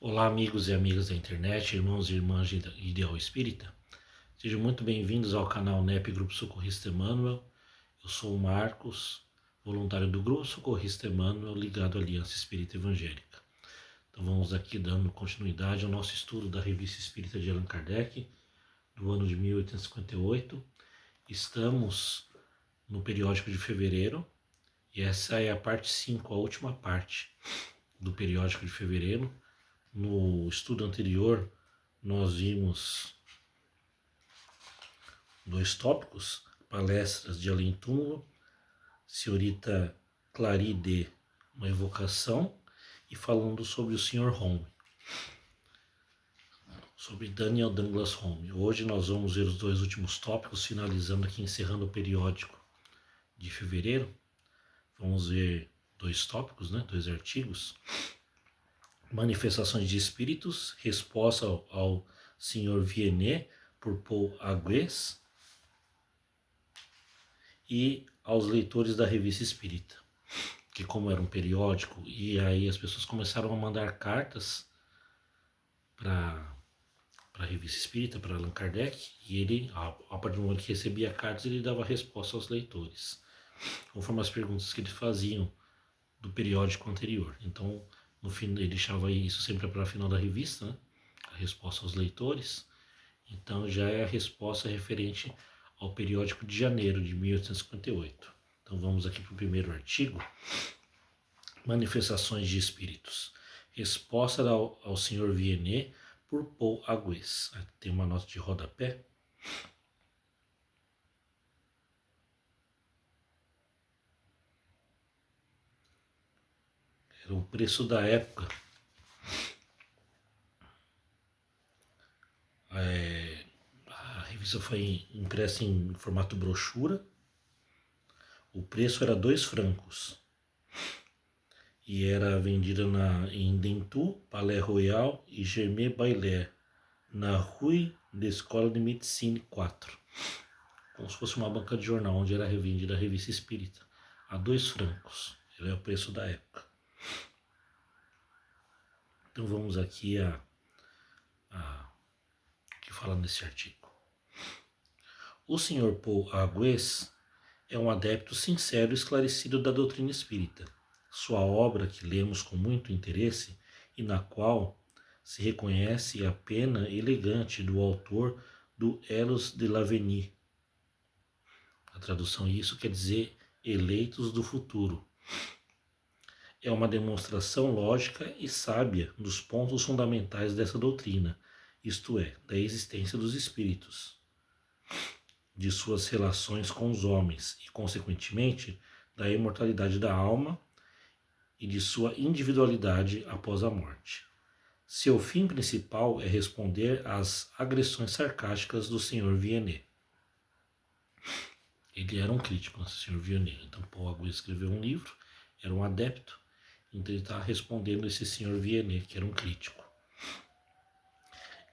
Olá, amigos e amigas da internet, irmãos e irmãs de Ideal Espírita. Sejam muito bem-vindos ao canal NEP Grupo Socorrista Emmanuel. Eu sou o Marcos, voluntário do Grupo Socorrista Emmanuel, ligado à Aliança Espírita Evangélica. Então vamos aqui dando continuidade ao nosso estudo da Revista Espírita de Allan Kardec, do ano de 1858. Estamos no periódico de fevereiro, e essa é a parte 5, a última parte do periódico de fevereiro. No estudo anterior, nós vimos 2 tópicos: palestras de Além Túmulo, senhorita Claride, uma evocação, e falando sobre o Sr. Home, sobre Daniel Douglas Home. Hoje nós vamos ver os 2 últimos tópicos, finalizando aqui, encerrando o periódico de fevereiro. Vamos ver 2 tópicos, 2 artigos. Manifestações de Espíritos, resposta ao Sr. Viennet por Paul Agues, e aos leitores da Revista Espírita, que como era um periódico, e aí as pessoas começaram a mandar cartas para a Revista Espírita, para Allan Kardec, e ele, a partir do momento que recebia cartas, ele dava resposta aos leitores, conforme as perguntas que eles faziam do periódico anterior. Então, no fim, ele deixava isso sempre para o final da revista, a resposta aos leitores. Então já é a resposta referente ao periódico de janeiro de 1858. Então vamos aqui para o primeiro artigo, Manifestações de Espíritos. Resposta ao Sr. Viennet por Paul Agues. Tem uma nota de rodapé. Era o preço da época. A revista foi impressa em formato brochura. O preço era 2 francos. E era vendida em Dentu, Palais Royal e Germain Baillet, na Rue de Escola de Médecine 4. Como se fosse uma banca de jornal, onde era revendida a Revista Espírita, a 2 francos. Ele é o preço da época. Então vamos aqui que fala nesse artigo. O Sr. Paul Agues é um adepto sincero e esclarecido da doutrina espírita. Sua obra, que lemos com muito interesse e na qual se reconhece a pena elegante do autor do Elos de l'Avenir. A tradução disso quer dizer eleitos do futuro. É uma demonstração lógica e sábia dos pontos fundamentais dessa doutrina, isto é, da existência dos espíritos, de suas relações com os homens e, consequentemente, da imortalidade da alma e de sua individualidade após a morte. Seu fim principal é responder às agressões sarcásticas do Sr. Viennet. Ele era um crítico, o Sr. Viennet. Então, Paul Agues escreveu um livro, era um adepto, então ele está respondendo esse Sr. Viennet, que era um crítico.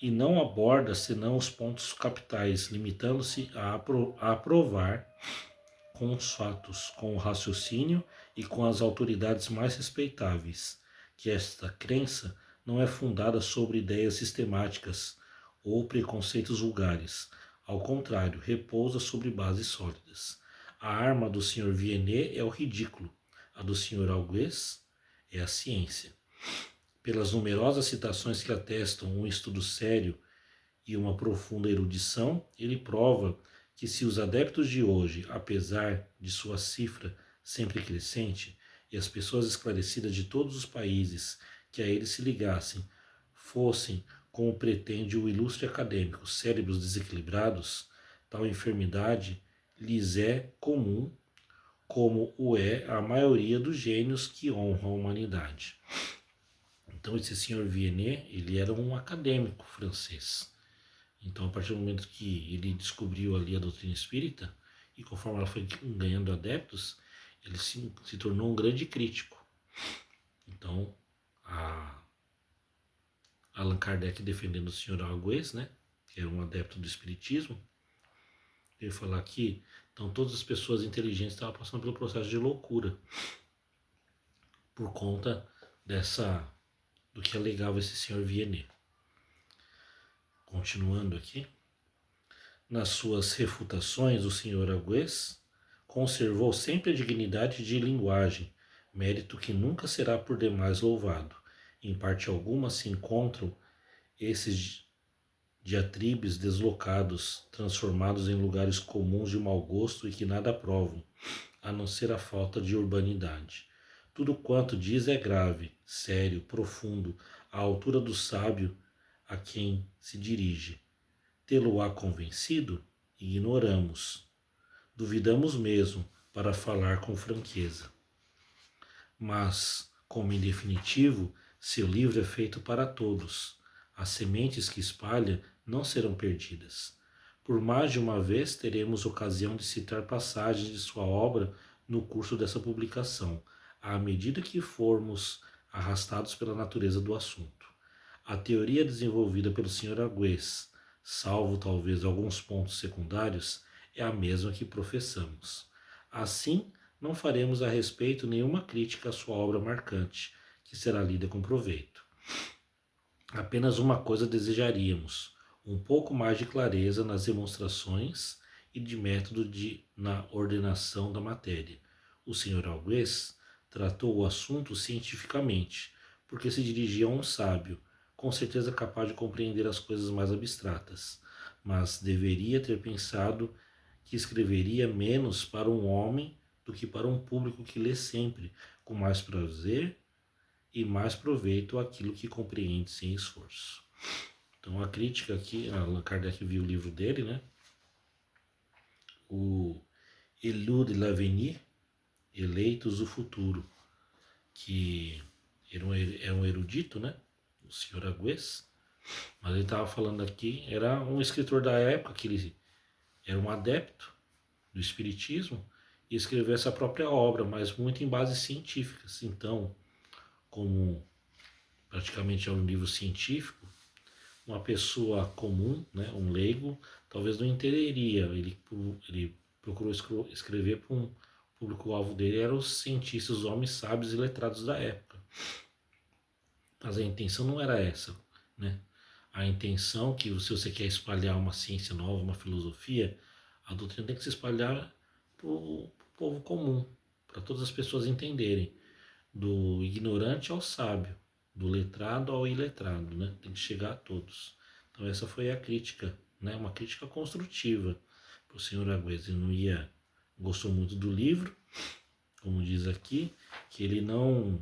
E não aborda senão os pontos capitais, limitando-se a aprovar com os fatos, com o raciocínio e com as autoridades mais respeitáveis, que esta crença não é fundada sobre ideias sistemáticas ou preconceitos vulgares. Ao contrário, repousa sobre bases sólidas. A arma do Sr. Viennet é o ridículo, a do Sr. Agues é a ciência. Pelas numerosas citações que atestam um estudo sério e uma profunda erudição, ele prova que se os adeptos de hoje, apesar de sua cifra sempre crescente, e as pessoas esclarecidas de todos os países que a ele se ligassem, fossem, como pretende o ilustre acadêmico, cérebros desequilibrados, tal enfermidade lhes é comum, como o é a maioria dos gênios que honram a humanidade. Então esse Sr. Viennet, ele era um acadêmico francês. Então, a partir do momento que ele descobriu ali a doutrina espírita, e conforme ela foi ganhando adeptos, ele se tornou um grande crítico. Então, Allan Kardec defendendo o Sr. Agues, que era um adepto do espiritismo, ele fala que então, todas as pessoas inteligentes estavam passando pelo processo de loucura por conta do que alegava esse senhor Viennet. Continuando aqui, nas suas refutações, o senhor Agües conservou sempre a dignidade de linguagem, mérito que nunca será por demais louvado. Em parte alguma se encontram esses diatribes deslocados, transformados em lugares comuns de mau gosto e que nada provam, a não ser a falta de urbanidade. Tudo quanto diz é grave, sério, profundo, à altura do sábio a quem se dirige. Tê-lo-á convencido? Ignoramos. Duvidamos mesmo, para falar com franqueza. Mas, como em definitivo, seu livro é feito para todos. As sementes que espalha não serão perdidas. Por mais de uma vez teremos ocasião de citar passagens de sua obra no curso dessa publicação, à medida que formos arrastados pela natureza do assunto. A teoria desenvolvida pelo Sr. Agües, salvo talvez alguns pontos secundários, é a mesma que professamos. Assim, não faremos a respeito nenhuma crítica à sua obra marcante, que será lida com proveito. Apenas uma coisa desejaríamos: um pouco mais de clareza nas demonstrações e de método na ordenação da matéria. O Sr. Agües tratou o assunto cientificamente, porque se dirigia a um sábio, com certeza capaz de compreender as coisas mais abstratas, mas deveria ter pensado que escreveria menos para um homem do que para um público que lê sempre, com mais prazer e mais proveito aquilo que compreende sem esforço. Então a crítica aqui, Allan Kardec viu o livro dele, né? O Élu de l'Avenir, Eleitos do Futuro, que era um erudito, né? O Sr. Agües, mas ele estava falando aqui, era um escritor da época, que ele era um adepto do Espiritismo e escreveu essa própria obra, mas muito em bases científicas. Então, como praticamente é um livro científico, uma pessoa comum, né, um leigo, talvez não entenderia. Ele procurou escrever para um público-alvo dele, eram os cientistas, os homens sábios e letrados da época. Mas a intenção não era essa, né? A intenção que se você quer espalhar uma ciência nova, uma filosofia, a doutrina tem que se espalhar para o povo comum, para todas as pessoas entenderem, do ignorante ao sábio, do letrado ao iletrado, né? Tem que chegar a todos. Então essa foi a crítica, né? Uma crítica construtiva para o senhor Agües. Ele gostou muito do livro, como diz aqui, que ele não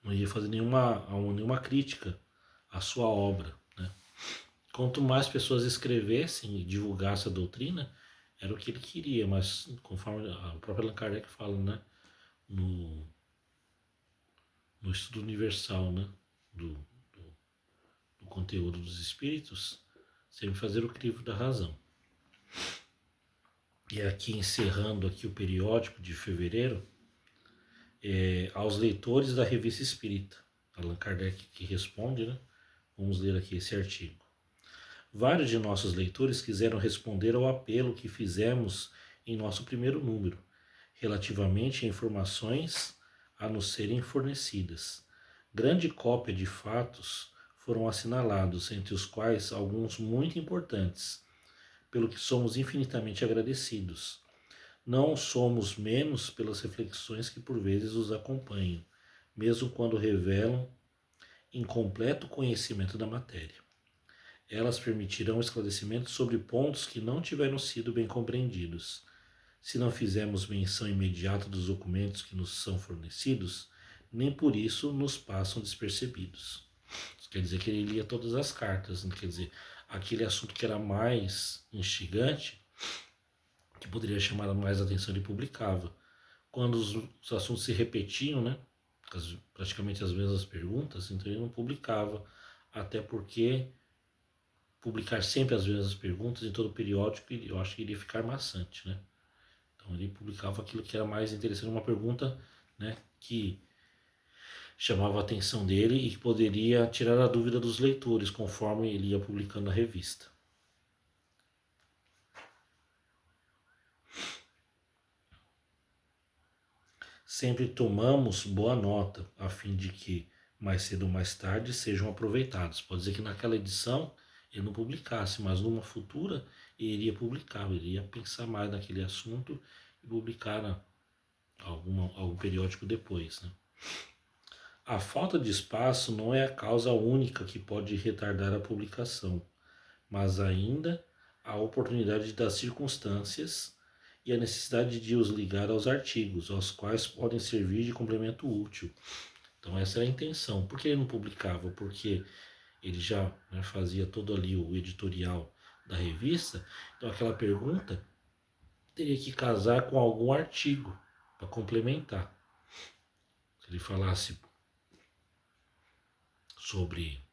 ia fazer nenhuma crítica à sua obra, né? Quanto mais pessoas escrevessem e divulgassem a doutrina, era o que ele queria, mas conforme a própria Allan Kardec fala, né, no estudo universal, né, do conteúdo dos espíritos, sempre fazer o crivo da razão. E aqui, encerrando aqui o periódico de fevereiro, aos leitores da Revista Espírita, Allan Kardec que responde, né? Vamos ler aqui esse artigo. Vários de nossos leitores quiseram responder ao apelo que fizemos em nosso primeiro número, relativamente a informações a nos serem fornecidas. Grande cópia de fatos foram assinalados, entre os quais alguns muito importantes, pelo que somos infinitamente agradecidos. Não somos menos pelas reflexões que por vezes os acompanham, mesmo quando revelam incompleto conhecimento da matéria. Elas permitirão esclarecimento sobre pontos que não tiveram sido bem compreendidos. Se não fizermos menção imediata dos documentos que nos são fornecidos, nem por isso nos passam despercebidos. Isso quer dizer que ele lia todas as cartas, né? Quer dizer, aquele assunto que era mais instigante, que poderia chamar mais atenção, ele publicava. Quando os assuntos se repetiam, né, praticamente as mesmas perguntas, então ele não publicava, até porque publicar sempre as mesmas perguntas em todo o periódico, eu acho que iria ficar maçante, né? Então ele publicava aquilo que era mais interessante, uma pergunta, né, que chamava a atenção dele e que poderia tirar a dúvida dos leitores conforme ele ia publicando a revista. Sempre tomamos boa nota, a fim de que, mais cedo ou mais tarde, sejam aproveitados. Pode dizer que naquela edição ele não publicasse, mas numa futura ele iria publicar, ele iria pensar mais naquele assunto e publicar algum periódico depois, né? A falta de espaço não é a causa única que pode retardar a publicação, mas ainda a oportunidade das circunstâncias e a necessidade de os ligar aos artigos, aos quais podem servir de complemento útil. Então essa era a intenção. Por que ele não publicava? Porque ele já, né, fazia todo ali o editorial da revista, então aquela pergunta teria que casar com algum artigo para complementar. Se ele falasse sobre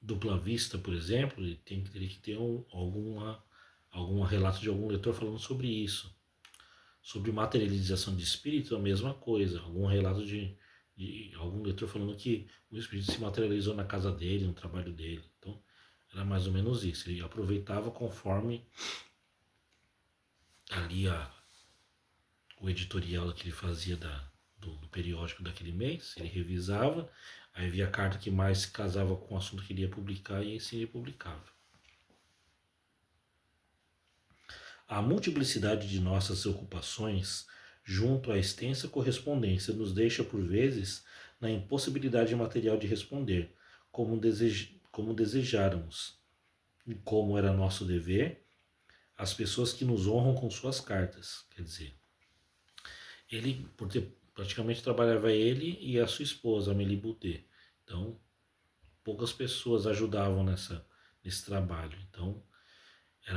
dupla vista, por exemplo, ele teria que ter algum relato de algum leitor falando sobre isso. Sobre materialização de espírito, a mesma coisa. Algum relato de algum leitor falando que o espírito se materializou na casa dele, no trabalho dele. Então, era mais ou menos isso. Ele aproveitava conforme ali o editorial que ele fazia do periódico daquele mês, ele revisava, aí via a carta que mais se casava com o assunto que ele ia publicar e assim ele publicava. A multiplicidade de nossas ocupações, junto à extensa correspondência, nos deixa por vezes na impossibilidade material de responder, como desejáramos, e como era nosso dever, às pessoas que nos honram com suas cartas. Quer dizer, ele, praticamente trabalhava ele e a sua esposa, Amélie Boudet. Então, poucas pessoas ajudavam nesse trabalho. Então,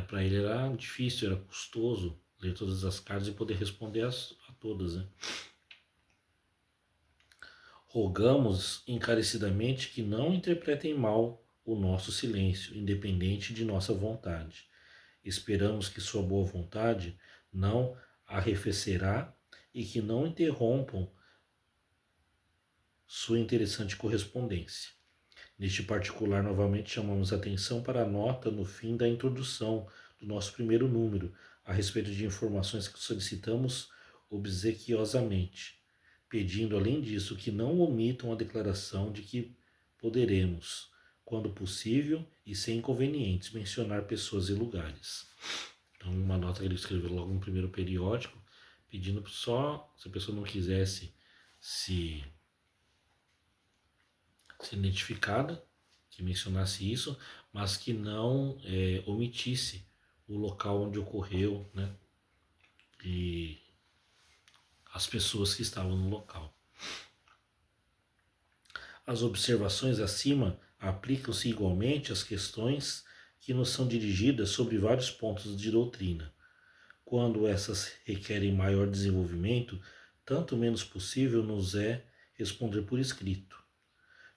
para ele era difícil, era custoso ler todas as cartas e poder responder a todas, né? Rogamos encarecidamente que não interpretem mal o nosso silêncio, independente de nossa vontade. Esperamos que sua boa vontade não arrefecerá e que não interrompam sua interessante correspondência. Neste particular, novamente chamamos atenção para a nota no fim da introdução do nosso primeiro número, a respeito de informações que solicitamos obsequiosamente, pedindo, além disso, que não omitam a declaração de que poderemos, quando possível e sem inconvenientes, mencionar pessoas e lugares. Então, uma nota que ele escreveu logo no primeiro periódico, pedindo só, se a pessoa não quisesse se identificada, que mencionasse isso, mas que não omitisse o local onde ocorreu, né, e as pessoas que estavam no local. As observações acima aplicam-se igualmente às questões que nos são dirigidas sobre vários pontos de doutrina. Quando essas requerem maior desenvolvimento, tanto menos possível nos é responder por escrito,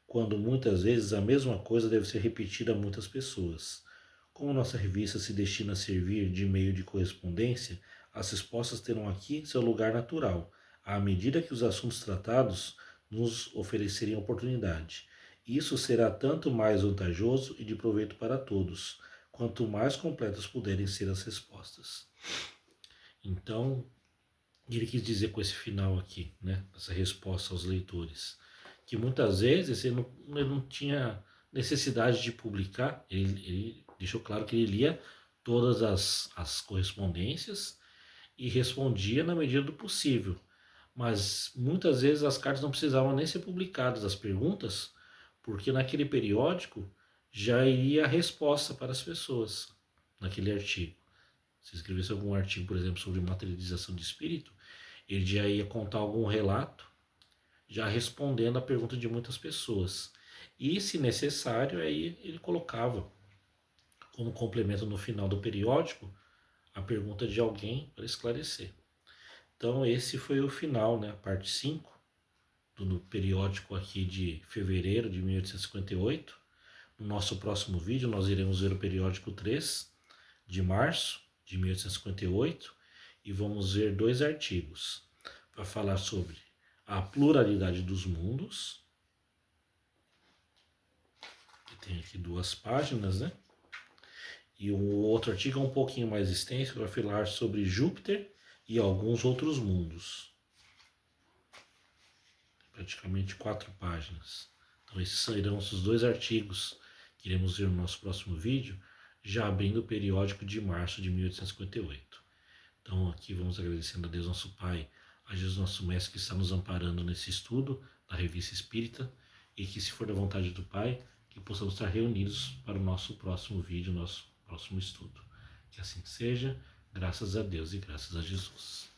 quando muitas vezes a mesma coisa deve ser repetida a muitas pessoas. Como nossa revista se destina a servir de meio de correspondência, as respostas terão aqui seu lugar natural, à medida que os assuntos tratados nos oferecerem oportunidade. Isso será tanto mais vantajoso e de proveito para todos, quanto mais completas puderem ser as respostas. Então, ele quis dizer com esse final aqui, né, essa resposta aos leitores, que muitas vezes ele não tinha necessidade de publicar, ele deixou claro que ele lia todas as correspondências e respondia na medida do possível. Mas muitas vezes as cartas não precisavam nem ser publicadas, as perguntas, porque naquele periódico já iria a resposta para as pessoas, naquele artigo. Se escrevesse algum artigo, por exemplo, sobre materialização de espírito, ele já ia contar algum relato, já respondendo a pergunta de muitas pessoas. E, se necessário, aí ele colocava como complemento no final do periódico a pergunta de alguém para esclarecer. Então, esse foi o final, né, a parte 5 do periódico aqui de fevereiro de 1858. No nosso próximo vídeo, nós iremos ver o periódico 3 de março de 1858 e vamos ver 2 artigos para falar sobre a pluralidade dos mundos, que tem aqui 2 páginas, né? E o outro artigo é um pouquinho mais extenso para falar sobre Júpiter e alguns outros mundos. praticamente 4 páginas. Então esses serão os 2 artigos que iremos ver no nosso próximo vídeo, já abrindo o periódico de março de 1858. Então aqui vamos agradecendo a Deus nosso Pai, a Jesus nosso Mestre que está nos amparando nesse estudo da Revista Espírita, e que, se for da vontade do Pai, que possamos estar reunidos para o nosso próximo vídeo, nosso próximo estudo. Que assim seja, graças a Deus e graças a Jesus.